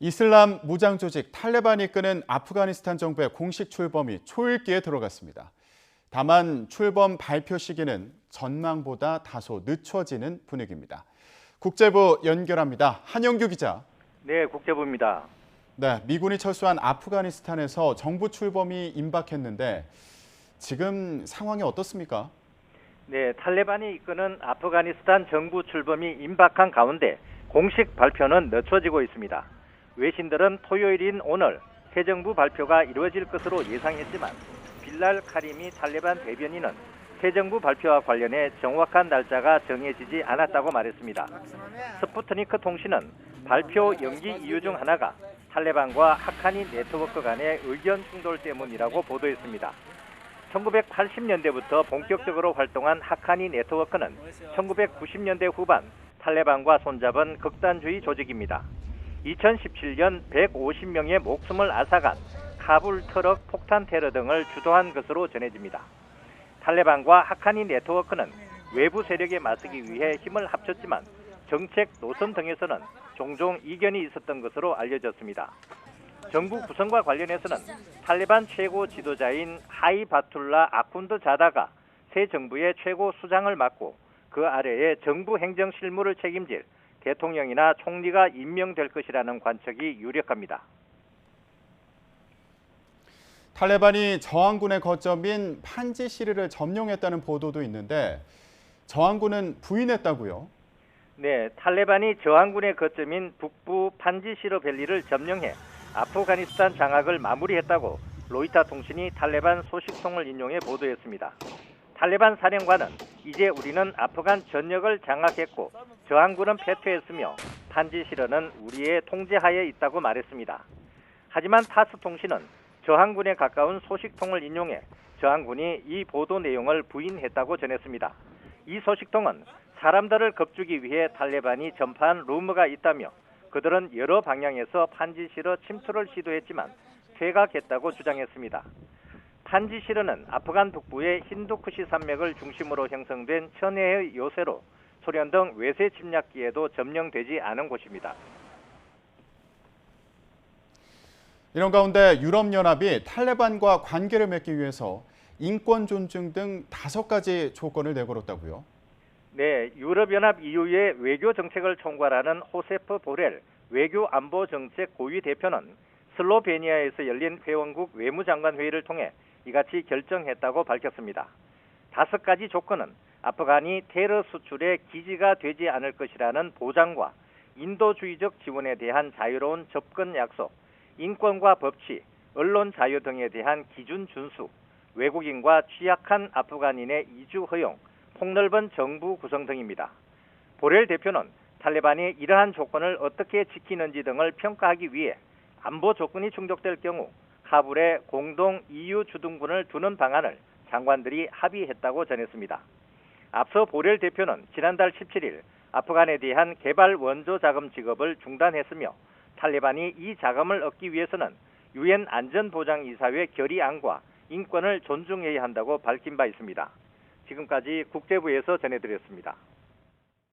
이슬람 무장 조직 탈레반이 이끄는 아프가니스탄 정부의 공식 출범이 초읽기에 들어갔습니다. 다만 출범 발표 시기는 전망보다 다소 늦춰지는 분위기입니다. 국제부 연결합니다. 한영규 기자. 네, 국제부입니다. 네, 미군이 철수한 아프가니스탄에서 정부 출범이 임박했는데 지금 상황이 어떻습니까? 네, 탈레반이 이끄는 아프가니스탄 정부 출범이 임박한 가운데 공식 발표는 늦춰지고 있습니다. 외신들은 토요일인 오늘 새 정부 발표가 이루어질 것으로 예상했지만 빌랄 카리미 탈레반 대변인은 새 정부 발표와 관련해 정확한 날짜가 정해지지 않았다고 말했습니다. 스푸트니크 통신은 발표 연기 이유 중 하나가 탈레반과 하카니 네트워크 간의 의견 충돌 때문이라고 보도했습니다. 1980년대부터 본격적으로 활동한 하카니 네트워크는 1990년대 후반 탈레반과 손잡은 극단주의 조직입니다. 2017년 150명의 목숨을 앗아간 카불 트럭 폭탄 테러 등을 주도한 것으로 전해집니다. 탈레반과 하카니 네트워크는 외부 세력에 맞서기 위해 힘을 합쳤지만 정책 노선 등에서는 종종 이견이 있었던 것으로 알려졌습니다. 정부 구성과 관련해서는 탈레반 최고 지도자인 하이바툴라 아쿤드 자다가 새 정부의 최고 수장을 맡고 그 아래에 정부 행정 실무를 책임질 대통령이나 총리가 임명될 것이라는 관측이 유력합니다. 탈레반이 저항군의 거점인 판지시르를 점령했다는 보도도 있는데 저항군은 부인했다고요? 네, 탈레반이 저항군의 거점인 북부 판지시르 밸리를 점령해 아프가니스탄 장악을 마무리했다고 로이터 통신이 탈레반 소식통을 인용해 보도했습니다. 탈레반 사령관은 이제 우리는 아프간 전역을 장악했고 저항군은 패퇴했으며 판지시르는 우리의 통제하에 있다고 말했습니다. 하지만 타스 통신은 저항군에 가까운 소식통을 인용해 저항군이 이 보도 내용을 부인했다고 전했습니다. 이 소식통은 사람들을 겁주기 위해 탈레반이 전파한 루머가 있다며 그들은 여러 방향에서 판지시르 침투를 시도했지만 퇴각했다고 주장했습니다. 판지시르는 아프간 북부의 힌두쿠시 산맥을 중심으로 형성된 천혜의 요새로 소련 등 외세 침략기에도 점령되지 않은 곳입니다. 이런 가운데 유럽연합이 탈레반과 관계를 맺기 위해서 인권 존중 등 5가지 조건을 내걸었다고요? 네, 유럽연합 EU의 외교 정책을 총괄하는 호세프 보렐 외교안보정책 고위 대표는 슬로베니아에서 열린 회원국 외무장관 회의를 통해 이같이 결정했다고 밝혔습니다. 5가지 조건은 아프간이 테러 수출의 기지가 되지 않을 것이라는 보장과 인도주의적 지원에 대한 자유로운 접근 약속, 인권과 법치, 언론 자유 등에 대한 기준 준수, 외국인과 취약한 아프간인의 이주 허용, 폭넓은 정부 구성 등입니다. 보렐 대표는 탈레반이 이러한 조건을 어떻게 지키는지 등을 평가하기 위해 안보 조건이 충족될 경우 카불에 공동 EU 주둔군을 두는 방안을 장관들이 합의했다고 전했습니다. 앞서 보렐 대표는 지난달 17일 아프간에 대한 개발 원조 자금 지급을 중단했으며 탈레반이 이 자금을 얻기 위해서는 유엔 안전보장이사회 결의안과 인권을 존중해야 한다고 밝힌 바 있습니다. 지금까지 국제부에서 전해드렸습니다.